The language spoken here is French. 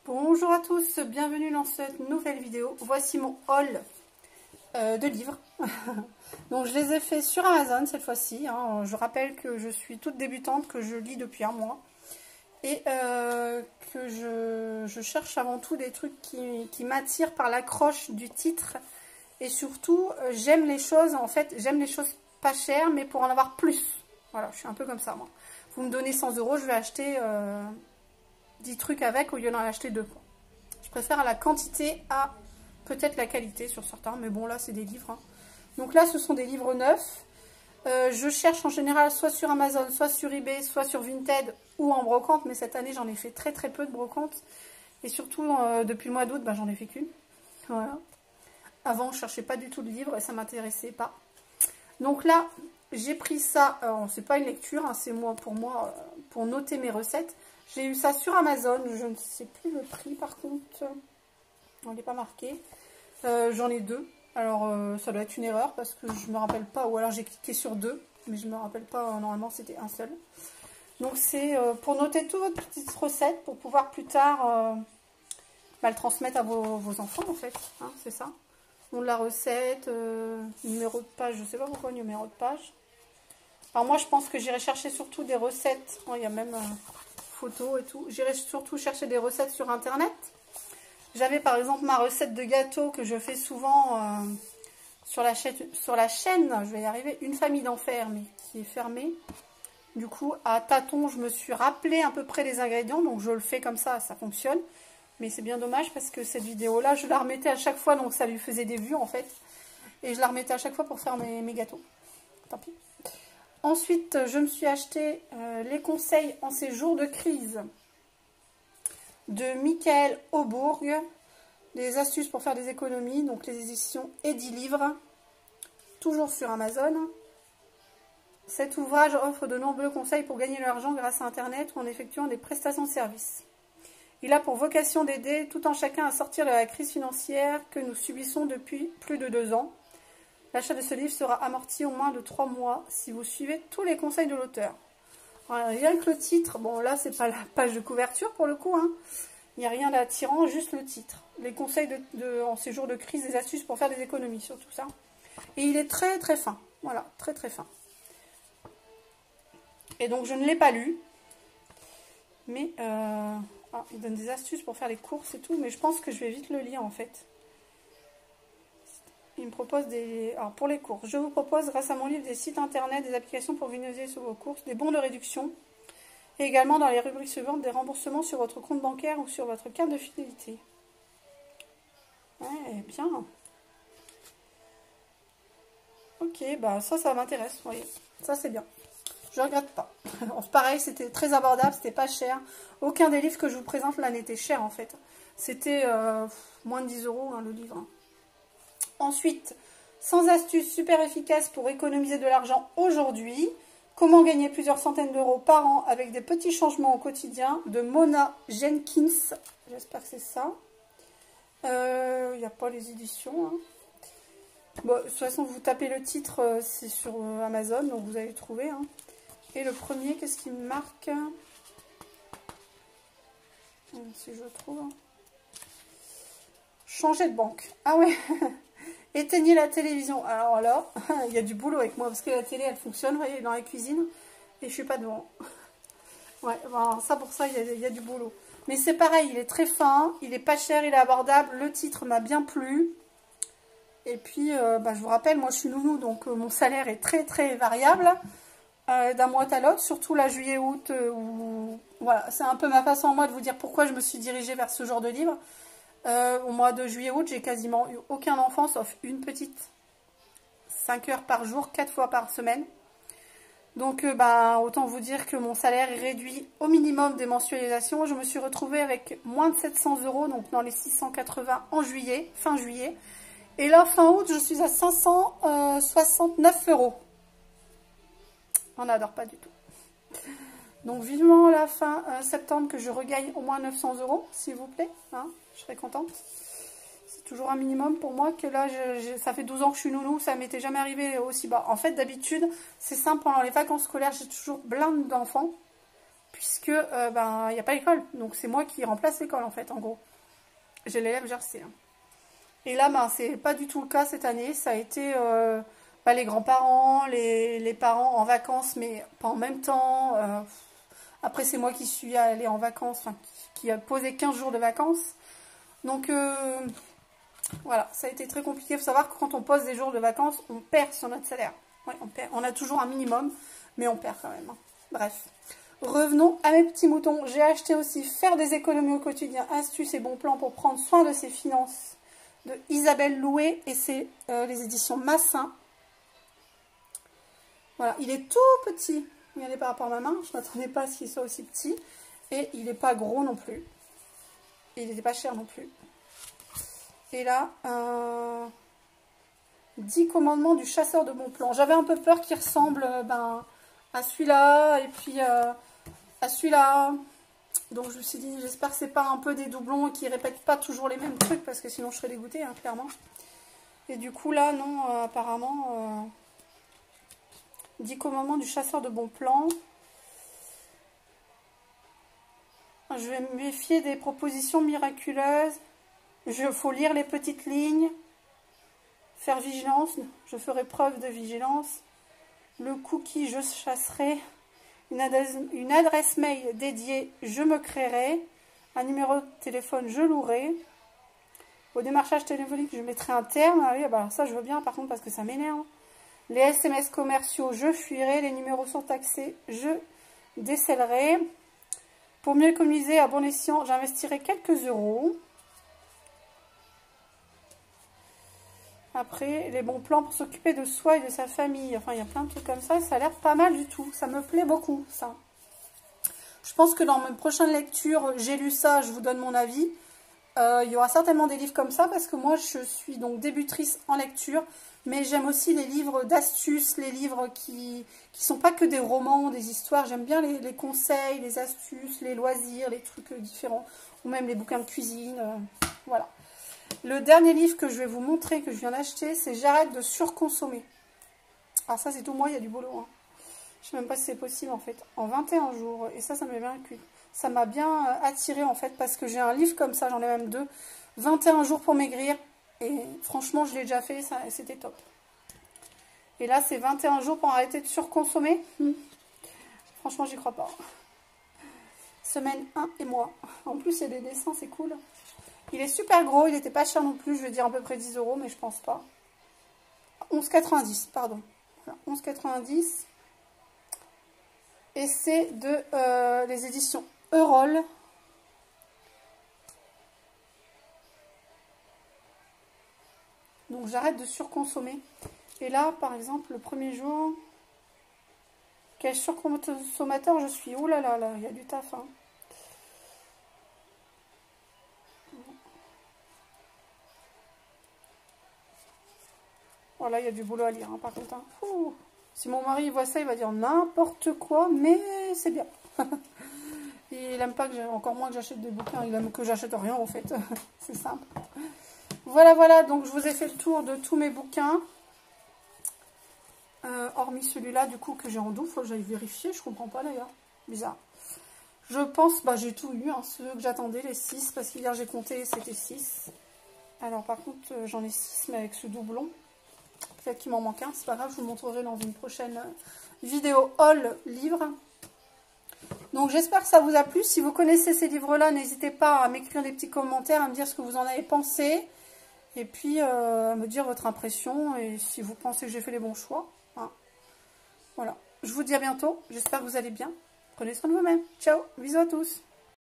Bonjour à tous, bienvenue dans cette nouvelle vidéo. Voici mon haul de livres. Donc je les ai faits sur Amazon cette fois-ci. Je rappelle que je suis toute débutante, que je lis depuis un mois. Et que je cherche avant tout des trucs qui m'attirent par l'accroche du titre. Et surtout, j'aime les choses, en fait, j'aime les choses pas chères, mais pour en avoir plus. Voilà, je suis un peu comme ça, moi. Vous me donnez 100 €, je vais acheter 10 trucs avec au lieu d'en acheter 2. Je préfère la quantité à peut-être la qualité sur certains, mais bon, là, c'est des livres. Donc là, ce sont des livres neufs. Je cherche en général soit sur Amazon, soit sur eBay, soit sur Vinted ou en brocante, mais cette année, j'en ai fait très très peu de brocante. Et surtout, depuis le mois d'août, j'en ai fait qu'une. Voilà. Avant, je cherchais pas du tout de livres et ça m'intéressait pas. Donc là, j'ai pris ça, c'est pas une lecture, c'est pour moi, pour noter mes recettes. J'ai eu ça sur Amazon, je ne sais plus le prix par contre, on n'est pas marqué. J'en ai deux, alors ça doit être une erreur parce que je me rappelle pas, ou alors j'ai cliqué sur deux, mais je me rappelle pas, normalement c'était un seul. Donc c'est pour noter toutes vos petites recettes, pour pouvoir plus tard le transmettre à vos enfants en fait, c'est ça. Nom de la recette, numéro de page, je sais pas pourquoi numéro de page. Alors moi je pense que j'irai chercher surtout des recettes, il y a même photos et tout. J'irai surtout chercher des recettes sur internet. J'avais par exemple ma recette de gâteau que je fais souvent sur la chaîne, je vais y arriver, Une famille d'enfer, mais qui est fermée. Du coup à tâtons je me suis rappelé à peu près les ingrédients, donc je le fais comme ça fonctionne. Mais c'est bien dommage parce que cette vidéo-là, je la remettais à chaque fois, donc ça lui faisait des vues en fait. Et je la remettais à chaque fois pour faire mes gâteaux. Tant pis. Ensuite, je me suis acheté les conseils en ces jours de crise de Michael Aubourg. Des astuces pour faire des économies, donc les éditions Edilivre, toujours sur Amazon. Cet ouvrage offre de nombreux conseils pour gagner de l'argent grâce à Internet ou en effectuant des prestations de services. Il a pour vocation d'aider tout un chacun à sortir de la crise financière que nous subissons depuis plus de 2 ans. L'achat de ce livre sera amorti au moins de 3 mois si vous suivez tous les conseils de l'auteur. Rien que le titre, bon là c'est pas la page de couverture pour le coup, il n'y a rien d'attirant, juste le titre. Les conseils en ces jours de crise, des astuces pour faire des économies sur tout ça. Et il est très très fin, voilà, très très fin. Et donc je ne l'ai pas lu, mais... il donne des astuces pour faire les courses et tout, mais je pense que je vais vite le lire en fait. Il me propose des... Alors pour les courses, je vous propose grâce à mon livre des sites internet, des applications pour vignoser sur vos courses, des bons de réduction, et également dans les rubriques suivantes, des remboursements sur votre compte bancaire ou sur votre carte de fidélité. Ouais, bien. Ok, ça m'intéresse, vous voyez. Ça c'est bien. Je regrette pas. Pareil, c'était très abordable, c'était pas cher. Aucun des livres que je vous présente là n'était cher en fait. C'était moins de 10 € le livre. Ensuite, 100 astuces super efficaces pour économiser de l'argent aujourd'hui. Comment gagner plusieurs centaines d'euros par an avec des petits changements au quotidien de Mona Jenkins. J'espère que c'est ça. Il n'y a pas les éditions. Bon, de toute façon, vous tapez le titre, c'est sur Amazon, donc vous allez le trouver. Et le premier, qu'est-ce qui me marque? Si je le trouve. Changer de banque. Ah ouais. Éteignez la télévision. Alors là, il y a du boulot avec moi parce que la télé, elle fonctionne, vous voyez, dans la cuisine. Et je suis pas devant. Ouais, ça pour ça, il y a du boulot. Mais c'est pareil, il est très fin, il est pas cher, il est abordable. Le titre m'a bien plu. Et puis, je vous rappelle, moi je suis nounou, donc mon salaire est très très variable. D'un mois à l'autre, surtout la juillet-août, où voilà, c'est un peu ma façon moi de vous dire pourquoi je me suis dirigée vers ce genre de livre. Au mois de juillet-août, j'ai quasiment eu aucun enfant, sauf une petite. 5 heures par jour, 4 fois par semaine. Donc, autant vous dire que mon salaire est réduit au minimum des mensualisations. Je me suis retrouvée avec moins de 700 €, donc dans les 680 en juillet, fin juillet. Et là, fin août, je suis à 569 €. On n'adore pas du tout. Donc vivement la fin septembre que je regagne au moins 900 €, s'il vous plaît. Je serais contente. C'est toujours un minimum pour moi que là, ça fait 12 ans que je suis nounou, ça m'était jamais arrivé aussi bas. En fait, d'habitude, c'est simple, pendant les vacances scolaires, j'ai toujours plein d'enfants. puisque ben, il n'y a pas l'école. Donc c'est moi qui remplace l'école en fait, en gros. J'ai l'élève GRC. Hein. Et là, ben, c'est pas du tout le cas cette année. Ça a été ben, les grands-parents, les parents en vacances, mais pas en même temps. Après, c'est moi qui suis allée en vacances, enfin, qui a posé 15 jours de vacances. Donc voilà, ça a été très compliqué. Il faut savoir que quand on pose des jours de vacances, on perd sur notre salaire. Ouais, on perd. On a toujours un minimum, mais on perd quand même. Hein. Bref. Revenons à mes petits moutons. J'ai acheté aussi Faire des économies au quotidien, astuces et bons plans pour prendre soin de ses finances de Isabelle Louet et c'est les éditions Massin. Voilà, il est tout petit. Regardez par rapport à ma main, je ne m'attendais pas à ce qu'il soit aussi petit. Et il n'est pas gros non plus. Et il n'était pas cher non plus. Et là, 10 commandements du chasseur de bons plans. J'avais un peu peur qu'il ressemble ben, à celui-là et puis à celui-là. Donc je me suis dit, j'espère que c'est pas un peu des doublons et qu'ils répètent pas toujours les mêmes trucs parce que sinon je serais dégoûtée, hein, clairement. Et du coup là, non, apparemment, 10 commandements du chasseur de bons plans. Je vais me méfier des propositions miraculeuses. Il faut lire les petites lignes. Faire vigilance. Je ferai preuve de vigilance. Le cookie, je chasserai. Une adresse mail dédiée, je me créerai. Un numéro de téléphone, je louerai. Au démarchage téléphonique, je mettrai un terme. Ah oui, bah ça, je veux bien, par contre, parce que ça m'énerve. Les SMS commerciaux, je fuirai. Les numéros surtaxés, je décellerai. Pour mieux économiser à bon escient, j'investirai quelques euros. Après, les bons plans pour s'occuper de soi et de sa famille. Enfin, il y a plein de trucs comme ça. Ça a l'air pas mal du tout. Ça me plaît beaucoup, ça. Je pense que dans mes prochaines lectures, j'ai lu ça, je vous donne mon avis. Il y aura certainement des livres comme ça parce que moi, je suis donc débutrice en lecture. Mais j'aime aussi les livres d'astuces, les livres qui sont pas que des romans, des histoires. J'aime bien les conseils, les astuces, les loisirs, les trucs différents. Ou même les bouquins de cuisine. Voilà. Le dernier livre que je vais vous montrer, que je viens d'acheter, c'est J'arrête de surconsommer. Alors ça, c'est tout moi, il y a du boulot. Hein. Je ne sais même pas si c'est possible, en fait. En 21 jours. Et ça m'a bien cuit. Ça m'a bien attiré, en fait, parce que j'ai un livre comme ça, j'en ai même deux. 21 jours pour maigrir. Et franchement, je l'ai déjà fait, c'était top. Et là, c'est 21 jours pour arrêter de surconsommer. Franchement, j'y crois pas. Semaine 1 et mois. En plus, il y a des dessins, c'est cool. Il est super gros, il n'était pas cher non plus, je vais dire à peu près 10 €, mais je pense pas. 11,90, pardon. Voilà, 11,90. Et c'est de les éditions Eurol. Donc j'arrête de surconsommer. Et là, par exemple, le premier jour, quel surconsommateur je suis. Oh là là, là, il y a du taf, hein. Voilà, il y a du boulot à lire, hein, par contre. Hein. Si mon mari voit ça, il va dire n'importe quoi, mais c'est bien. Et il aime pas que encore moins que j'achète des bouquins, il aime que j'achète rien en fait. C'est simple. Voilà, voilà, donc je vous ai fait le tour de tous mes bouquins. Hormis celui-là, du coup, que j'ai en double, faut que j'aille vérifier, je comprends pas d'ailleurs. Bizarre. Je pense, bah j'ai tout eu, hein, ceux que j'attendais, les 6, parce qu'hier j'ai compté, c'était 6. Alors par contre, j'en ai 6, mais avec ce doublon. Peut-être qu'il m'en manque un, c'est pas grave, je vous le montrerai dans une prochaine vidéo haul livre. Donc j'espère que ça vous a plu. Si vous connaissez ces livres-là, n'hésitez pas à m'écrire des petits commentaires, à me dire ce que vous en avez pensé. Et puis à me dire votre impression et si vous pensez que j'ai fait les bons choix. Hein. Voilà. Je vous dis à bientôt. J'espère que vous allez bien. Prenez soin de vous-même. Ciao. Bisous à tous.